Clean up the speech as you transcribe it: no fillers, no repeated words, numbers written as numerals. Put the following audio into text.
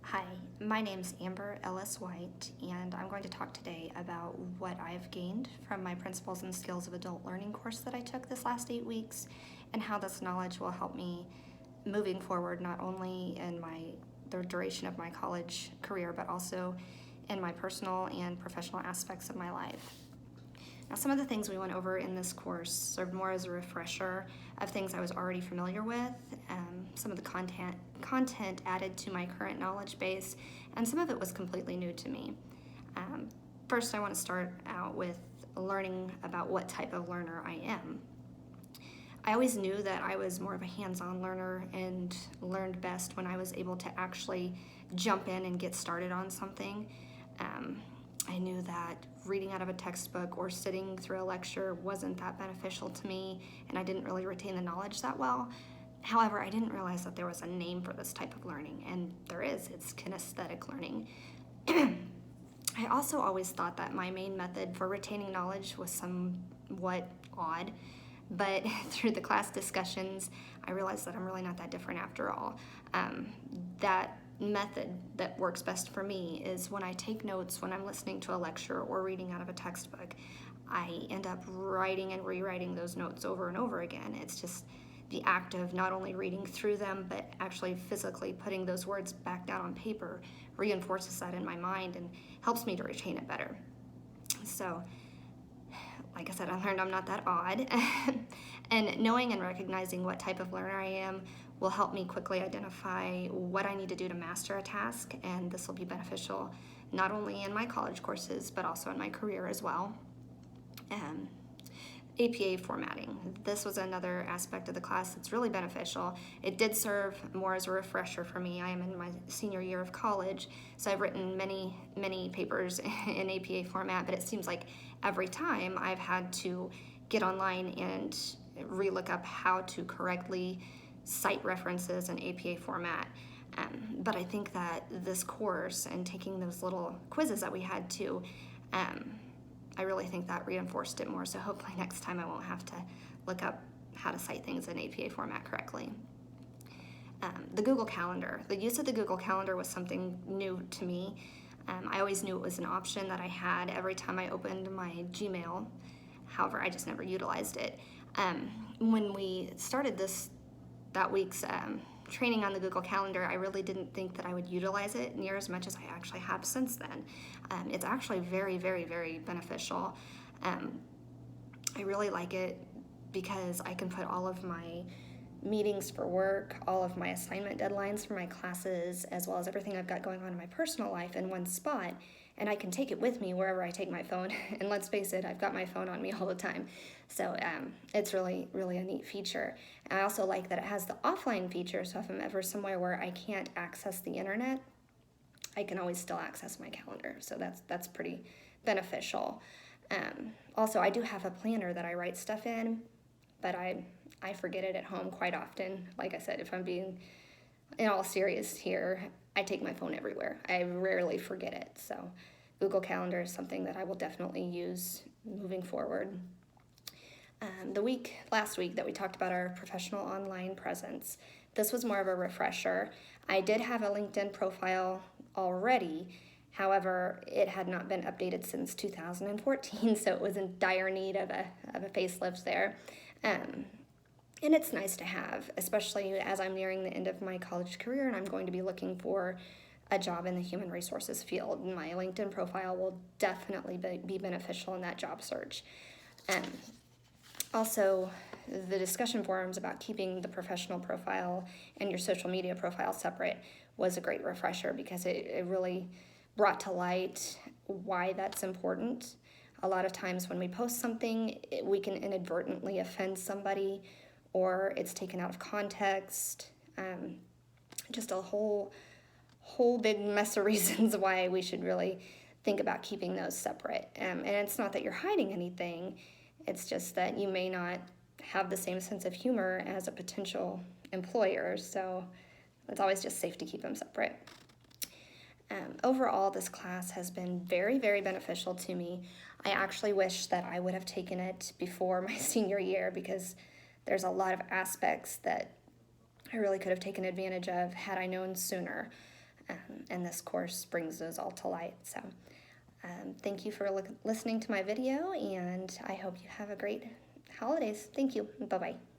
Hi, my name's Amber Ellis White, and I'm going to talk today about what I've gained from my Principles and Skills of Adult Learning course that I took this last 8 weeks, and how this knowledge will help me moving forward, not only in the duration of my college career, but also in my personal and professional aspects of my life. Now, some of the things we went over in this course served more as a refresher of things I was already familiar with, some of the content added to my current knowledge base, and some of it was completely new to me. First, I want to start out with learning about what type of learner I am. I always knew that I was more of a hands-on learner and learned best when I was able to actually jump in and get started on something. I knew that reading out of a textbook or sitting through a lecture wasn't that beneficial to me, and I didn't really retain the knowledge that well. However, I didn't realize that there was a name for this type of learning, and there is. It's kinesthetic learning. I also always thought that my main method for retaining knowledge was somewhat odd, but through the class discussions, I realized that I'm really not that different after all. That method that works best for me is when I take notes when I'm listening to a lecture or reading out of a textbook. I end up writing and rewriting those notes over and over again. It's just the act of not only reading through them, but actually physically putting those words back down on paper reinforces that in my mind and helps me to retain it better. So, like I said, I learned I'm not that odd. And knowing and recognizing what type of learner I am will help me quickly identify what I need to do to master a task, and this will be beneficial not only in my college courses, but also in my career as well. APA formatting. This was another aspect of the class that's really beneficial. It did serve more as a refresher for me. I am in my senior year of college, so I've written many papers in APA format, but it seems like every time I've had to get online and relook up how to correctly cite references in APA format. But I think that this course and taking those little quizzes that we had to, I really think that reinforced it more, so hopefully next time I won't have to look up how to cite things in APA format correctly. The Google Calendar. The use of the Google Calendar was something new to me. I always knew it was an option that I had every time I opened my Gmail. However, I just never utilized it. When we started that week's training on the Google Calendar, I really didn't think that I would utilize it near as much as I actually have since then. It's actually very, very, very beneficial. I really like it because I can put all of my meetings for work, all of my assignment deadlines for my classes, as well as everything I've got going on in my personal life in one spot, and I can take it with me wherever I take my phone. And let's face it, I've got my phone on me all the time. So it's really, really a neat feature. And I also like that it has the offline feature, so if I'm ever somewhere where I can't access the internet, I can always still access my calendar. So that's pretty beneficial. Also, I do have a planner that I write stuff in, but I forget it at home quite often. Like I said, if I'm being in all serious here, I take my phone everywhere. I rarely forget it. So Google Calendar is something that I will definitely use moving forward. Last week that we talked about our professional online presence, this was more of a refresher. I did have a LinkedIn profile already. However, it had not been updated since 2014, so it was in dire need of a facelift there. And it's nice to have, especially as I'm nearing the end of my college career and I'm going to be looking for a job in the human resources field. My LinkedIn profile will definitely be beneficial in that job search. Also, the discussion forums about keeping the professional profile and your social media profile separate was a great refresher because it really brought to light why that's important. A lot of times when we post something, we can inadvertently offend somebody, or it's taken out of context. Just a whole big mess of reasons why we should really think about keeping those separate. And it's not that you're hiding anything, it's just that you may not have the same sense of humor as a potential employer, so it's always just safe to keep them separate. Overall, this class has been very, very beneficial to me. I actually wish that I would have taken it before my senior year because there's a lot of aspects that I really could have taken advantage of had I known sooner. and this course brings those all to light. So thank you for listening to my video, and I hope you have a great holidays. Thank you. Bye-bye.